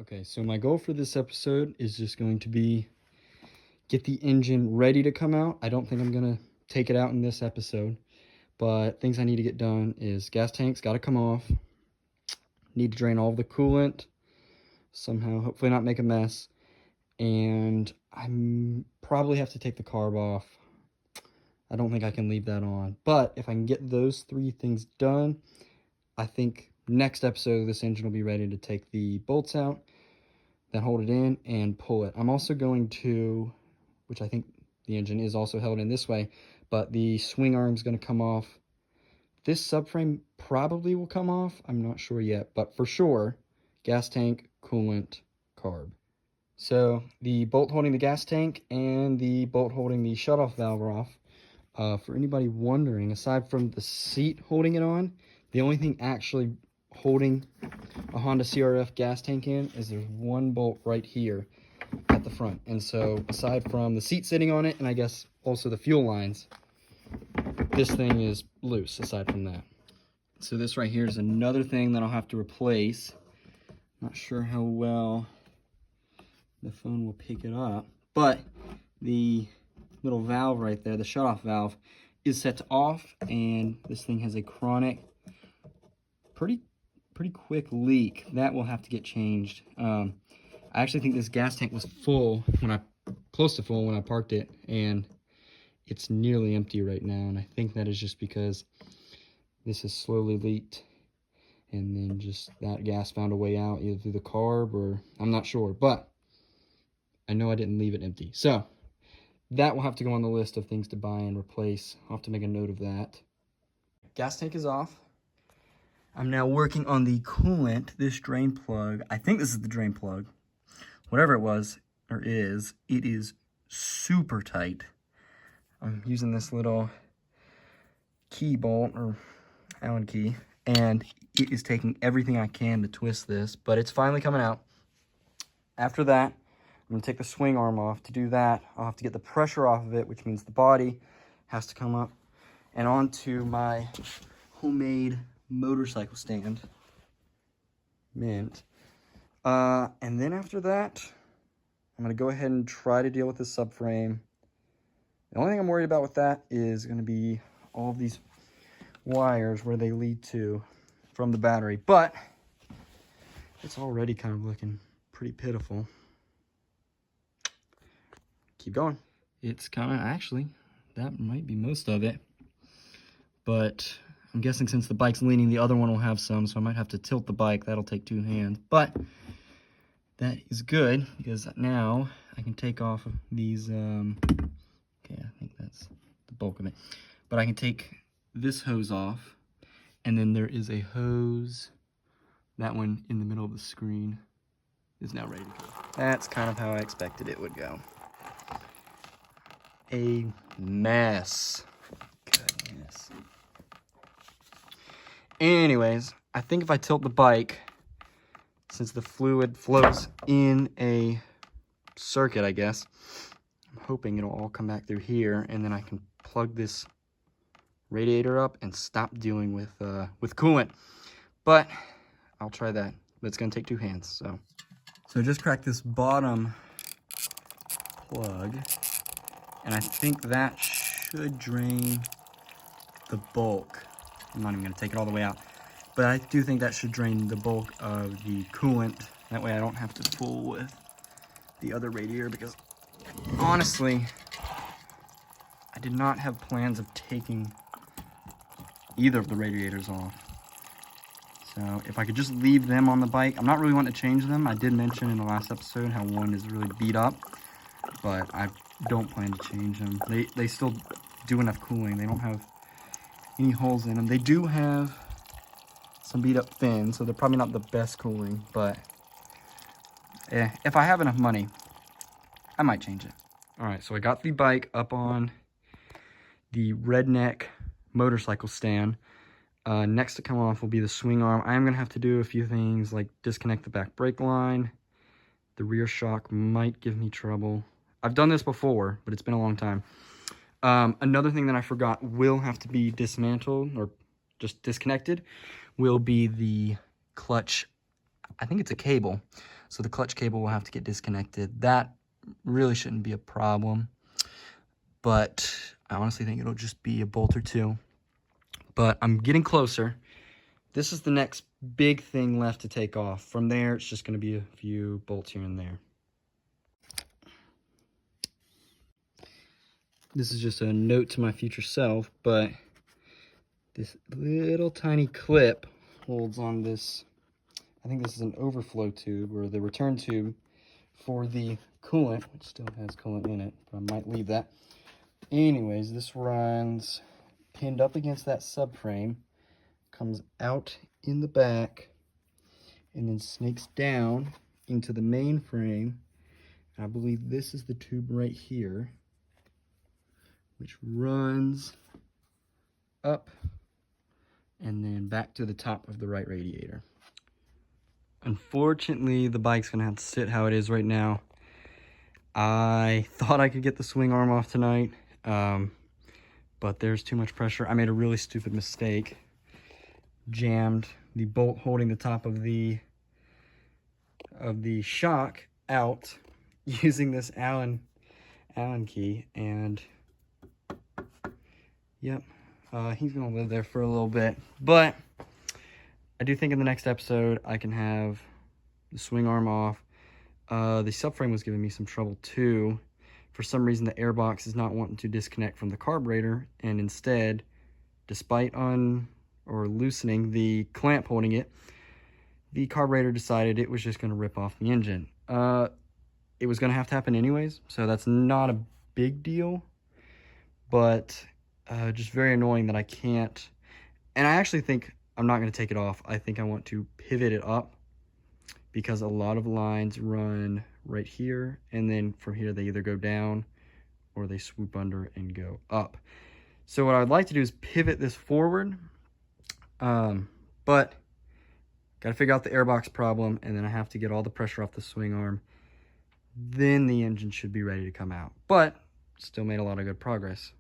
Okay, so my goal for this episode is just going to be get the engine ready to come out. I don't think I'm going to take it out in this episode, but things I need to get done is gas tank's got to come off. Need to drain all of the coolant somehow, hopefully not make a mess. And I probably have to take the carb off. I don't think I can leave that on. But if I can get those three things done, I think next episode this engine will be ready to take the bolts out, then hold it in and pull it. I'm also going to, which I think the engine is also held in this way, but the swing arm is going to come off. This subframe probably will come off. I'm not sure yet, but for sure, gas tank, coolant, carb. So the bolt holding the gas tank and the bolt holding the shutoff valve are off. For anybody wondering, aside from the seat holding it on, the only thing actually holding a Honda CRF gas tank in is there's one bolt right here at the front. And so aside from the seat sitting on it, and I guess also the fuel lines, this thing is loose aside from that. So this right here is another thing that I'll have to replace. Not sure how well the phone will pick it up, but the little valve right there, the shutoff valve, is set to off, and this thing has a chronic, pretty quick leak. That will have to get changed. I actually think this gas tank was full close to full when I parked it, and it's nearly empty right now, and I think that is just because this has slowly leaked, and then just that gas found a way out, either through the carb or I'm not sure, but I know I didn't leave it empty. So that will have to go on the list of things to buy and replace. I'll have to make a note of that. Gas tank is off. I'm now working on the coolant, this drain plug. I think this is the drain plug. Whatever it was, or is, it is super tight. I'm using this little key bolt, or Allen key, and it is taking everything I can to twist this, but it's finally coming out. After that, I'm going to take the swing arm off. To do that, I'll have to get the pressure off of it, which means the body has to come up and onto my homemade motorcycle stand. Mint. And then after that, I'm going to go ahead and try to deal with this subframe. The only thing I'm worried about with that is going to be all of these wires where they lead to from the battery. But it's already kind of looking pretty pitiful. Keep going. It's kind of, actually, that might be most of it. But I'm guessing since the bike's leaning, the other one will have some, so I might have to tilt the bike. That'll take 2 hands. But that is good, because now I can take off these, okay, I think that's the bulk of it. But I can take this hose off, and then there is a hose, that one in the middle of the screen is now ready to go. That's kind of how I expected it would go. A mess. Goodness. Anyways, I think if I tilt the bike, since the fluid flows in a circuit, I guess, I'm hoping it'll all come back through here, and then I can plug this radiator up and stop dealing with coolant. But I'll try that. But it's gonna take 2 hands. So I just cracked this bottom plug, and I think that should drain the bulk. I'm not even gonna take it all the way out, but I do think that should drain the bulk of the coolant. That way I don't have to fool with the other radiator, because honestly, I did not have plans of taking either of the radiators off. So if I could just leave them on the bike, I'm not really wanting to change them. I did mention in the last episode how one is really beat up, but I don't plan to change them. They still do enough cooling. They don't have any holes in them. They do have some beat up fins, so they're probably not the best cooling, but if I have enough money, I might change it. All right, so I got the bike up on the redneck motorcycle stand. Next to come off will be the swing arm. I am going to have to do a few things like disconnect the back brake line. The rear shock might give me trouble. I've done this before, but it's been a long time. Another thing that I forgot will have to be dismantled or just disconnected will be the clutch. I think it's a cable. So the clutch cable will have to get disconnected. That really shouldn't be a problem, but I honestly think it'll just be a bolt or two. But I'm getting closer. This is the next big thing left to take off. From there, it's just going to be a few bolts here and there. This is just a note to my future self, but this little tiny clip holds on this. I think this is an overflow tube, or the return tube for the coolant, which still has coolant in it, but I might leave that. Anyways, this runs pinned up against that subframe, comes out in the back, and then snakes down into the main frame. I believe this is the tube right here, which runs up and then back to the top of the right radiator. Unfortunately, the bike's gonna have to sit how it is right now. I thought I could get the swing arm off tonight, but there's too much pressure. I made a really stupid mistake. Jammed the bolt holding the top of the shock out using this Allen key, and yep, he's gonna live there for a little bit. But I do think in the next episode I can have the swing arm off. The subframe was giving me some trouble too. For some reason, the airbox is not wanting to disconnect from the carburetor, and instead, despite loosening the clamp holding it, the carburetor decided it was just going to rip off the engine. It was going to have to happen anyways, so that's not a big deal, but just very annoying that I can't. And I actually think I'm not going to take it off. I think I want to pivot it up, because a lot of lines run right here, and then from here they either go down or they swoop under and go up. So what I'd like to do is pivot this forward, but got to figure out the airbox problem, and then I have to get all the pressure off the swing arm. Then the engine should be ready to come out, but still made a lot of good progress.